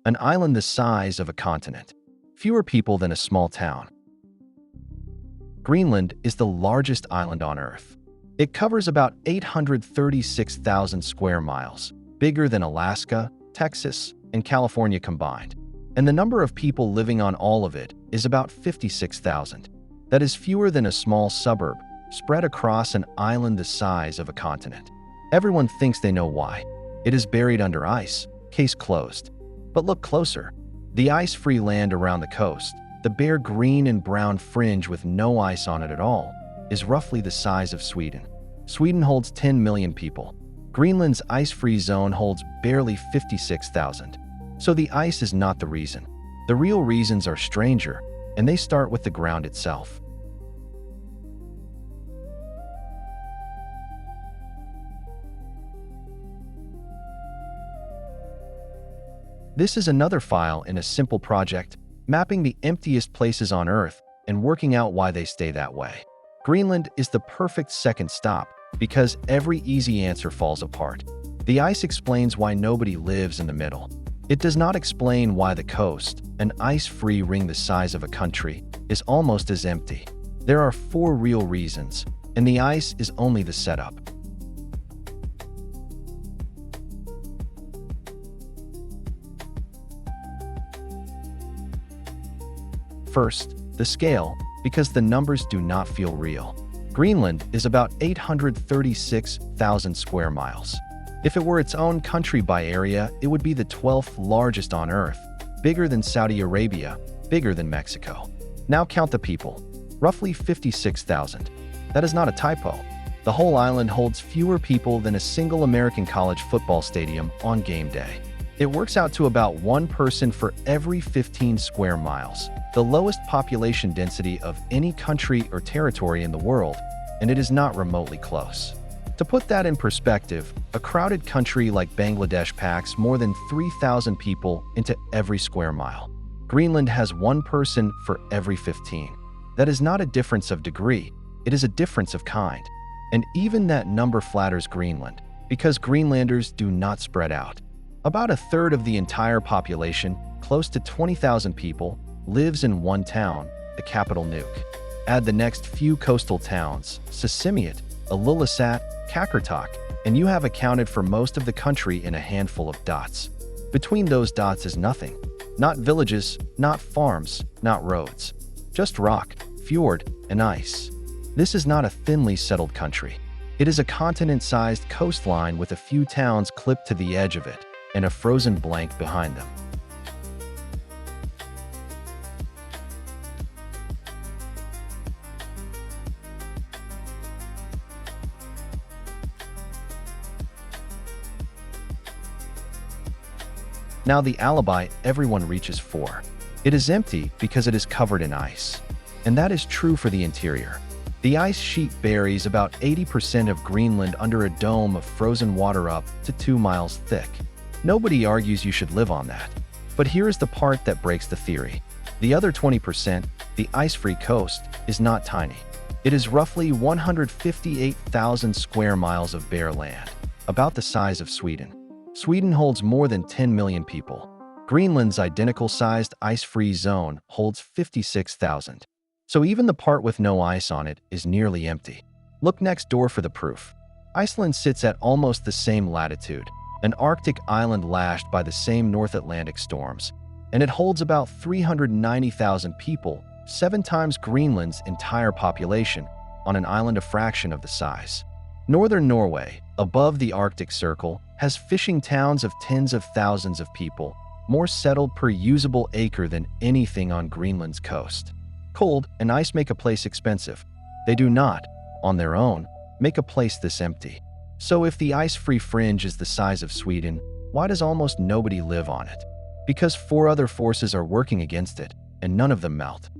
an island the size of a continent. Fewer people than a small town. Greenland is the largest island on Earth. It covers about 836,000 square miles, bigger than Alaska, Texas, and California combined. And the number of people living on all of it is about 56,000. That is fewer than a small suburb, spread across an island the size of a continent. Everyone thinks they know why. It is buried under ice, case closed. But look closer. The ice-free land around the coast, the bare green and brown fringe with no ice on it at all, is roughly the size of Sweden. Sweden holds 10 million people. Greenland's ice-free zone holds barely 56,000. So the ice is not the reason. The real reasons are stranger, and they start with the ground itself. This is another file in a simple project, mapping the emptiest places on Earth and working out why they stay that way. Greenland is the perfect second stop because every easy answer falls apart. The ice explains why nobody lives in the middle. It does not explain why the coast, an ice-free ring the size of a country, is almost as empty. There are 4 real reasons, and the ice is only the setup. First, the scale, because the numbers do not feel real. Greenland is about 836,000 square miles. If it were its own country by area, it would be the 12th largest on Earth, bigger than Saudi Arabia, bigger than Mexico. Now count the people, roughly 56,000. That is not a typo. The whole island holds fewer people than a single American college football stadium on game day. It works out to about 1 person for every 15 square miles, the lowest population density of any country or territory in the world, and it is not remotely close. To put that in perspective, a crowded country like Bangladesh packs more than 3,000 people into every square mile. Greenland has 1 person for every 15. That is not a difference of degree, it is a difference of kind. And even that number flatters Greenland, because Greenlanders do not spread out. About 1/3 of the entire population, close to 20,000 people, lives in one town, the capital Nuuk. Add the next few coastal towns, Sisimiut, Ilulissat, Qaqortoq, and you have accounted for most of the country in a handful of dots. Between those dots is nothing. Not villages, not farms, not roads. Just rock, fjord, and ice. This is not a thinly settled country. It is a continent-sized coastline with a few towns clipped to the edge of it, and a frozen blank behind them. Now the alibi everyone reaches for. It is empty because it is covered in ice. And that is true for the interior. The ice sheet buries about 80% of Greenland under a dome of frozen water up to 2 miles thick. Nobody argues you should live on that. But here is the part that breaks the theory. The other 20%, the ice-free coast, is not tiny. It is roughly 158,000 square miles of bare land, about the size of Sweden. Sweden holds more than 10 million people. Greenland's identical-sized ice-free zone holds 56,000. So even the part with no ice on it is nearly empty. Look next door for the proof. Iceland sits at almost the same latitude, an Arctic island lashed by the same North Atlantic storms, and it holds about 390,000 people, 7 times Greenland's entire population, on an island a fraction of the size. Northern Norway, above the Arctic Circle, has fishing towns of tens of thousands of people, more settled per usable acre than anything on Greenland's coast. Cold and ice make a place expensive. They do not, on their own, make a place this empty. So if the ice-free fringe is the size of Sweden, why does almost nobody live on it? Because 4 other forces are working against it, and none of them melt.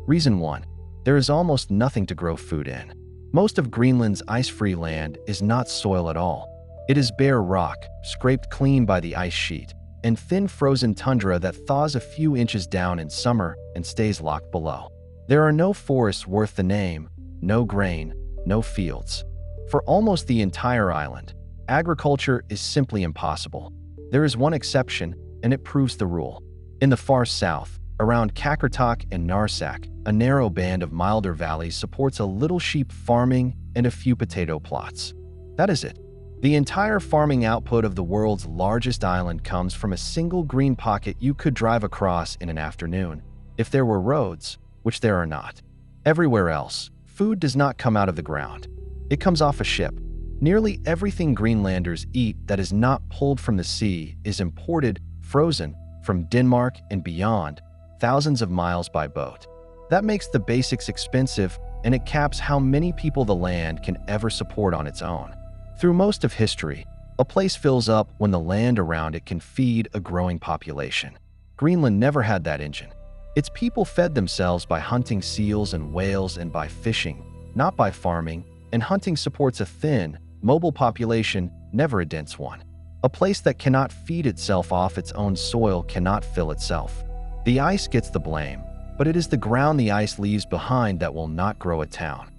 Reason 1. There is almost nothing to grow food in. Most of Greenland's ice-free land is not soil at all. It is bare rock, scraped clean by the ice sheet. and thin frozen tundra that thaws a few inches down in summer and stays locked below. There are no forests worth the name, no grain, no fields. For almost the entire island, agriculture is simply impossible. There is one exception, and it proves the rule. In the far south, around Qaqortoq and Narsak, a narrow band of milder valleys supports a little sheep farming and a few potato plots. That is it. The entire farming output of the world's largest island comes from a single green pocket you could drive across in an afternoon, if there were roads, which there are not. Everywhere else, food does not come out of the ground. It comes off a ship. Nearly everything Greenlanders eat that is not pulled from the sea is imported, frozen, from Denmark and beyond, thousands of miles by boat. That makes the basics expensive, and it caps how many people the land can ever support on its own. Through most of history, a place fills up when the land around it can feed a growing population. Greenland never had that engine. Its people fed themselves by hunting seals and whales and by fishing, not by farming, and hunting supports a thin, mobile population, never a dense one. A place that cannot feed itself off its own soil cannot fill itself. The ice gets the blame, but it is the ground the ice leaves behind that will not grow a town.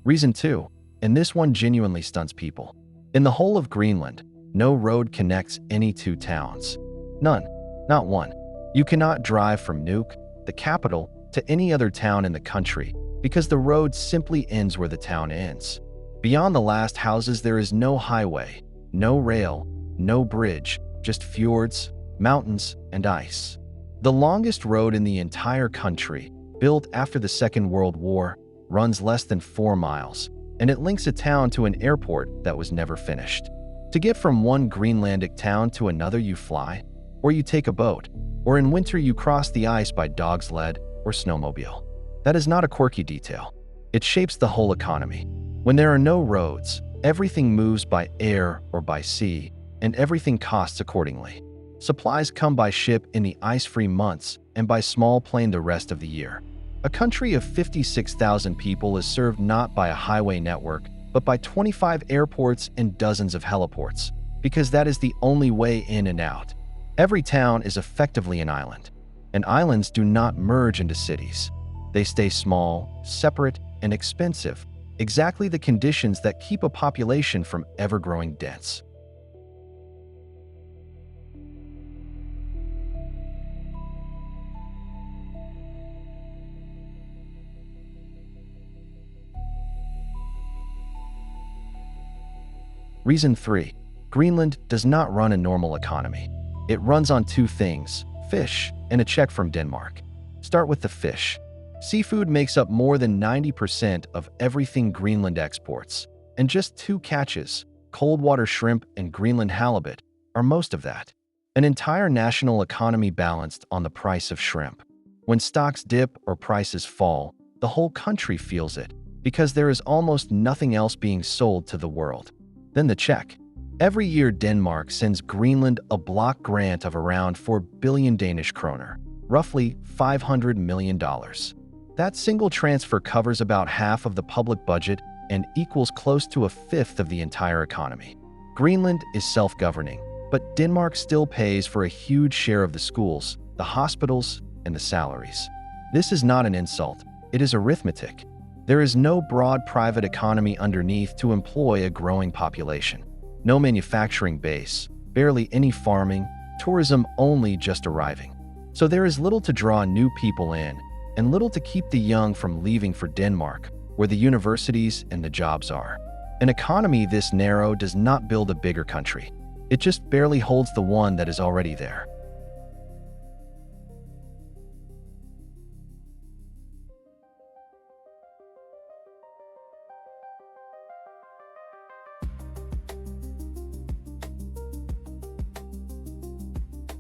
Reason 2, and this one genuinely stunts people. In the whole of Greenland, no road connects any two towns. None. Not one. You cannot drive from Nuuk, the capital, to any other town in the country because the road simply ends where the town ends. Beyond the last houses there is no highway, no rail, no bridge, just fjords, mountains, and ice. The longest road in the entire country, built after the Second World War, runs less than 4 miles, and it links a town to an airport that was never finished. To get from one Greenlandic town to another you fly, or you take a boat, or in winter you cross the ice by dog sled or snowmobile. That is not a quirky detail. It shapes the whole economy. When there are no roads, everything moves by air or by sea, and everything costs accordingly. Supplies come by ship in the ice-free months and by small plane the rest of the year. A country of 56,000 people is served not by a highway network, but by 25 airports and dozens of heliports, because that is the only way in and out. Every town is effectively an island, and islands do not merge into cities. They stay small, separate, and expensive, exactly the conditions that keep a population from ever growing dense. Reason 3. Greenland does not run a normal economy. It runs on 2 things, fish and a check from Denmark. Start with the fish. Seafood makes up more than 90% of everything Greenland exports, and just 2 catches, cold water shrimp and Greenland halibut, are most of that. An entire national economy balanced on the price of shrimp. When stocks dip or prices fall, the whole country feels it, because there is almost nothing else being sold to the world. Then the check. Every year Denmark sends Greenland a block grant of around 4 billion Danish kroner, roughly $500 million. That single transfer covers about half of the public budget and equals close to a fifth of the entire economy. Greenland is self-governing, but Denmark still pays for a huge share of the schools, the hospitals, and the salaries. This is not an insult, it is arithmetic. There is no broad private economy underneath to employ a growing population. No manufacturing base, barely any farming, tourism only just arriving. So there is little to draw new people in, and little to keep the young from leaving for Denmark, where the universities and the jobs are. An economy this narrow does not build a bigger country. It just barely holds the one that is already there.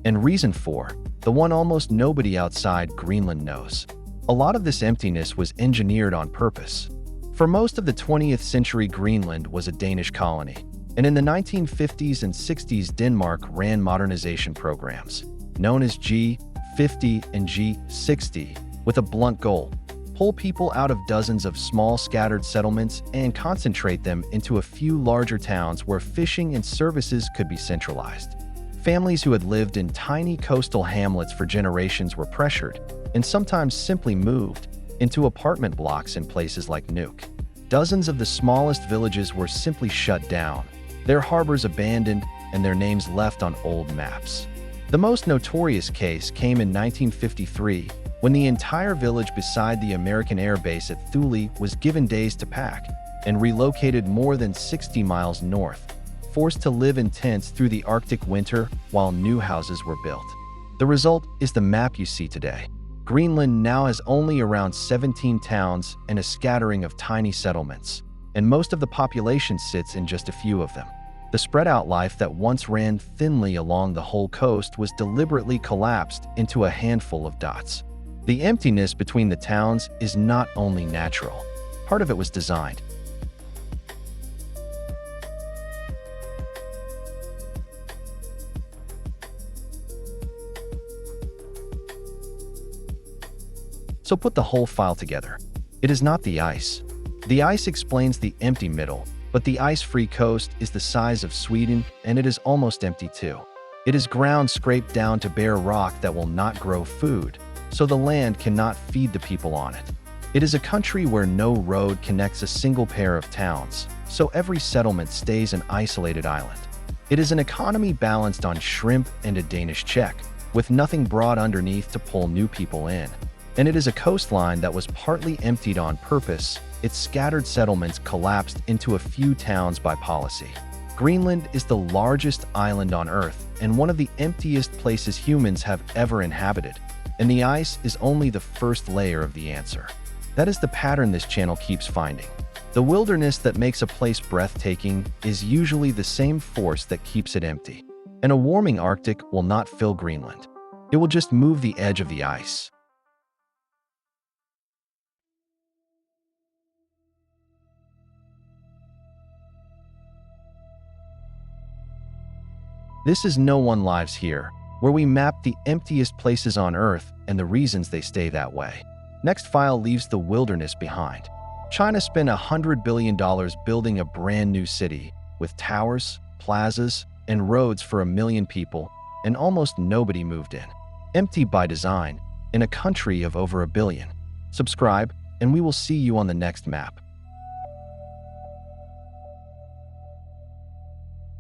And reason 4, the one almost nobody outside Greenland knows. A lot of this emptiness was engineered on purpose. For most of the 20th century, Greenland was a Danish colony, and in the 1950s and 60s Denmark ran modernization programs. known as G50 and G60, with a blunt goal: pull people out of dozens of small scattered settlements and concentrate them into a few larger towns where fishing and services could be centralized. Families who had lived in tiny coastal hamlets for generations were pressured, and sometimes simply moved, into apartment blocks in places like Nuuk. Dozens of the smallest villages were simply shut down, their harbors abandoned, and their names left on old maps. The most notorious case came in 1953, when the entire village beside the American air base at Thule was given days to pack and relocated more than 60 miles north, forced to live in tents through the Arctic winter while new houses were built. The result is the map you see today. Greenland now has only around 17 towns and a scattering of tiny settlements, and most of the population sits in just a few of them. The spread-out life that once ran thinly along the whole coast was deliberately collapsed into a handful of dots. The emptiness between the towns is not only natural, part of it was designed. So put the whole file together. It is not the ice. The ice explains the empty middle, but the ice-free coast is the size of Sweden, and it is almost empty too. It is ground scraped down to bare rock that will not grow food, so the land cannot feed the people on it. It is a country where no road connects a single pair of towns, so every settlement stays an isolated island. It is an economy balanced on shrimp and a Danish check, with nothing broad underneath to pull new people in. And it is a coastline that was partly emptied on purpose. Its scattered settlements collapsed into a few towns by policy. Greenland is the largest island on Earth and one of the emptiest places humans have ever inhabited. And the ice is only the first layer of the answer. That is the pattern this channel keeps finding. The wilderness that makes a place breathtaking is usually the same force that keeps it empty. And a warming Arctic will not fill Greenland. It will just move the edge of the ice. This is No One Lives Here, where we map the emptiest places on Earth and the reasons they stay that way. Next file leaves the wilderness behind. China spent $100 billion building a brand new city, with towers, plazas, and roads for 1 million people, and almost nobody moved in. Empty by design, in a country of over 1 billion. Subscribe, and we will see you on the next map.